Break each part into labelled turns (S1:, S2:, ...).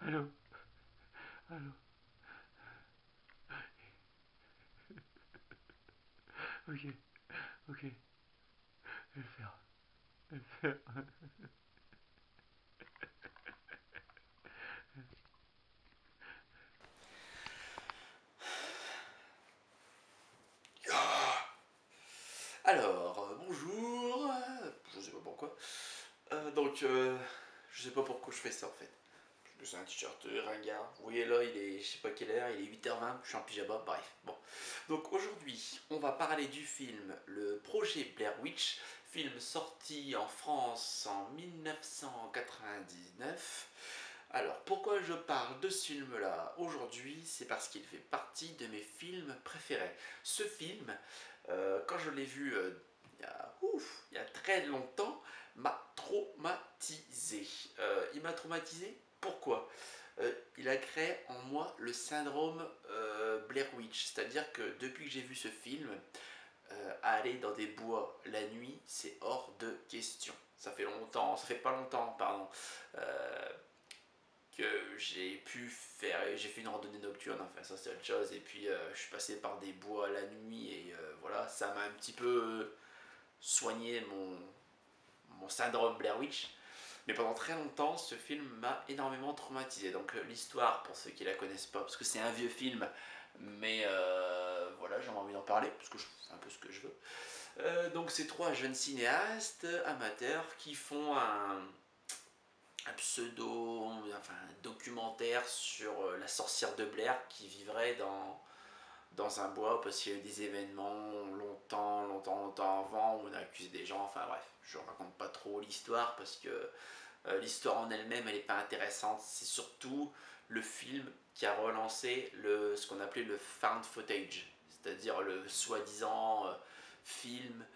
S1: Allô? Allô? Ok, ok, je vais le faire. Je vais le faire.
S2: Alors, bonjour, je sais pas pourquoi. Je sais pas pourquoi je fais ça en fait. C'est un t-shirt ringard. Vous voyez là, il est, je sais pas quelle heure, il est 8h20, je suis en pyjama, bref. Bon. Donc aujourd'hui, on va parler du film Le Projet Blair Witch, film sorti en France en 1999. Alors, pourquoi je parle de ce film-là aujourd'hui? C'est parce qu'il fait partie de mes films préférés. Ce film, quand je l'ai vu il y a très longtemps, m'a traumatisé. Il m'a traumatisé, pourquoi? Il a créé en moi le syndrome Blair Witch, c'est-à-dire que depuis que j'ai vu ce film, aller dans des bois la nuit, c'est hors de question. Ça fait longtemps, ça fait pas longtemps, pardon, euh, que j'ai fait une randonnée nocturne, enfin ça c'est autre chose, et puis je suis passé par des bois la nuit, et voilà, ça m'a un petit peu soigné mon syndrome Blair Witch. Mais pendant très longtemps, ce film m'a énormément traumatisé. Donc l'histoire, pour ceux qui la connaissent pas, parce que c'est un vieux film, mais voilà, j'ai envie d'en parler, parce que c'est un peu ce que je veux. Donc c'est trois jeunes cinéastes amateurs qui font un pseudo, enfin un documentaire sur la sorcière de Blair qui vivrait dans un bois parce qu'il y a eu des événements longtemps avant où on a accusé des gens, enfin bref, je raconte pas trop l'histoire parce que l'histoire en elle-même elle est pas intéressante, c'est surtout le film qui a relancé ce qu'on appelait le found footage, c'est-à-dire le soi-disant film,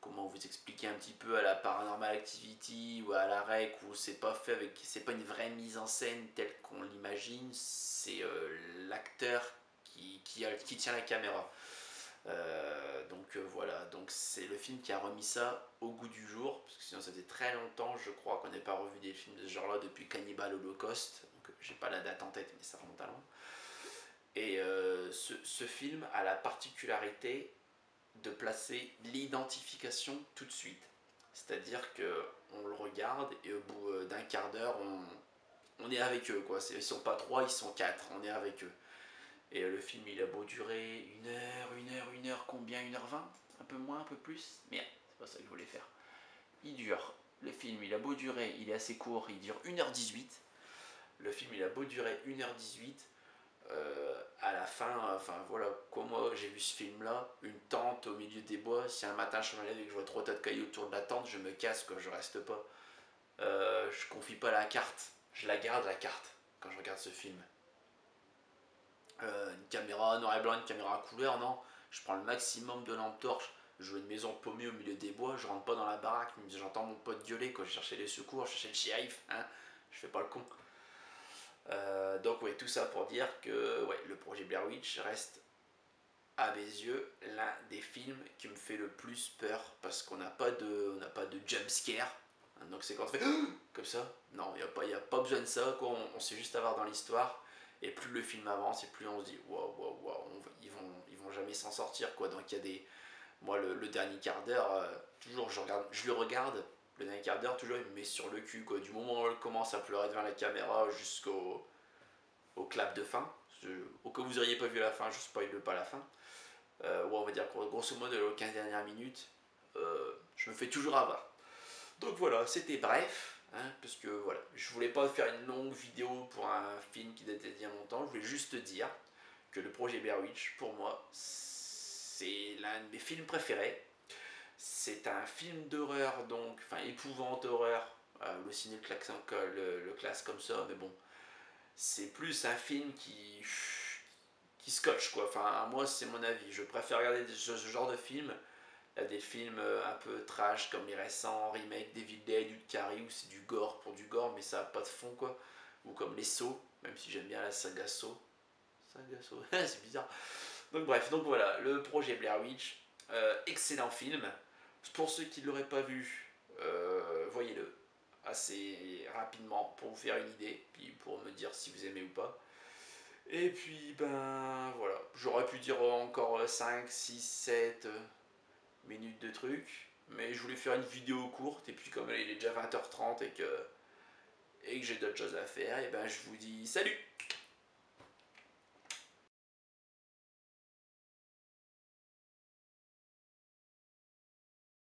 S2: comment vous expliquer un petit peu, à la Paranormal Activity ou à la REC, où c'est pas une vraie mise en scène telle qu'on l'imagine, c'est l'acteur qui tient la caméra. Voilà, donc c'est le film qui a remis ça au goût du jour, parce que sinon ça faisait très longtemps, je crois, qu'on n'ait pas revu des films de ce genre-là depuis Cannibal Holocaust, donc j'ai pas la date en tête, mais ça remonte à loin. Et ce film a la particularité de placer l'identification tout de suite. C'est-à-dire que on le regarde et au bout d'un quart d'heure, on est avec eux, quoi. Ils sont pas trois, ils sont quatre, on est avec eux. Et le film, il a beau durer une heure, combien? 1h20? Un peu moins, un peu plus? Merde, c'est pas ça que je voulais faire. Le film, il a beau durer, il est assez court, il dure 1h18. Le film, il a beau durer 1h18, à la fin, enfin voilà, comme moi j'ai vu ce film-là, une tente au milieu des bois, si un matin je me lève et que je vois trois tas de cailloux autour de la tente, je me casse, quoi, je reste pas. Je confie pas la carte, je la garde la carte quand je regarde ce film. Une caméra noir et blanc, une caméra couleur, non. Je prends le maximum de lampes torches. Je veux une maison paumée au milieu des bois, je rentre pas dans la baraque, j'entends mon pote gueuler quand je cherchais les secours, je cherchais le shérif, hein. Je fais pas le con. Donc ouais, tout ça pour dire que ouais, le projet Blair Witch reste à mes yeux l'un des films qui me fait le plus peur parce qu'on n'a pas de jump scare. Donc c'est quand on fait comme ça. Non, il n'y a pas besoin de ça. Quoi. On sait juste avoir dans l'histoire. Et plus le film avance et plus on se dit waouh, waouh, waouh, ils vont jamais s'en sortir. Quoi. Donc il y a des. Moi, le dernier quart d'heure, toujours je le regarde. Le dernier quart d'heure, toujours il me met sur le cul. Quoi. Du moment où elle commence à pleurer devant la caméra au clap de fin. Au cas où vous n'auriez pas vu la fin, je spoil pas la fin. Ouais, on va dire grosso modo les 15 dernières minutes, je me fais toujours avoir. Donc voilà, c'était bref, hein, parce que voilà, je voulais pas faire une longue vidéo pour un film qui datait d'il y a longtemps, je voulais juste dire que le projet Blair Witch, pour moi, c'est l'un de mes films préférés. C'est un film d'horreur, donc, enfin épouvante horreur, le ciné le classe comme ça, mais bon, c'est plus un film qui scotche quoi. Enfin, moi, c'est mon avis. Je préfère regarder ce genre de film. Il y a des films un peu trash comme les récents remakes d'Evil Dead ou de Carrie où c'est du gore pour du gore, mais ça n'a pas de fond quoi. Ou comme les Saw, même si j'aime bien la saga Saw. Saga Saw, c'est bizarre. Donc bref, donc voilà, le projet Blair Witch, Excellent film. Pour ceux qui ne l'auraient pas vu, voyez-le assez rapidement pour vous faire une idée, puis pour me dire si vous aimez ou pas. Et puis, ben voilà, j'aurais pu dire encore 5, 6, 7 minutes de trucs, mais je voulais faire une vidéo courte, et puis comme il est déjà 20h30 et que j'ai d'autres choses à faire, et ben je vous dis salut!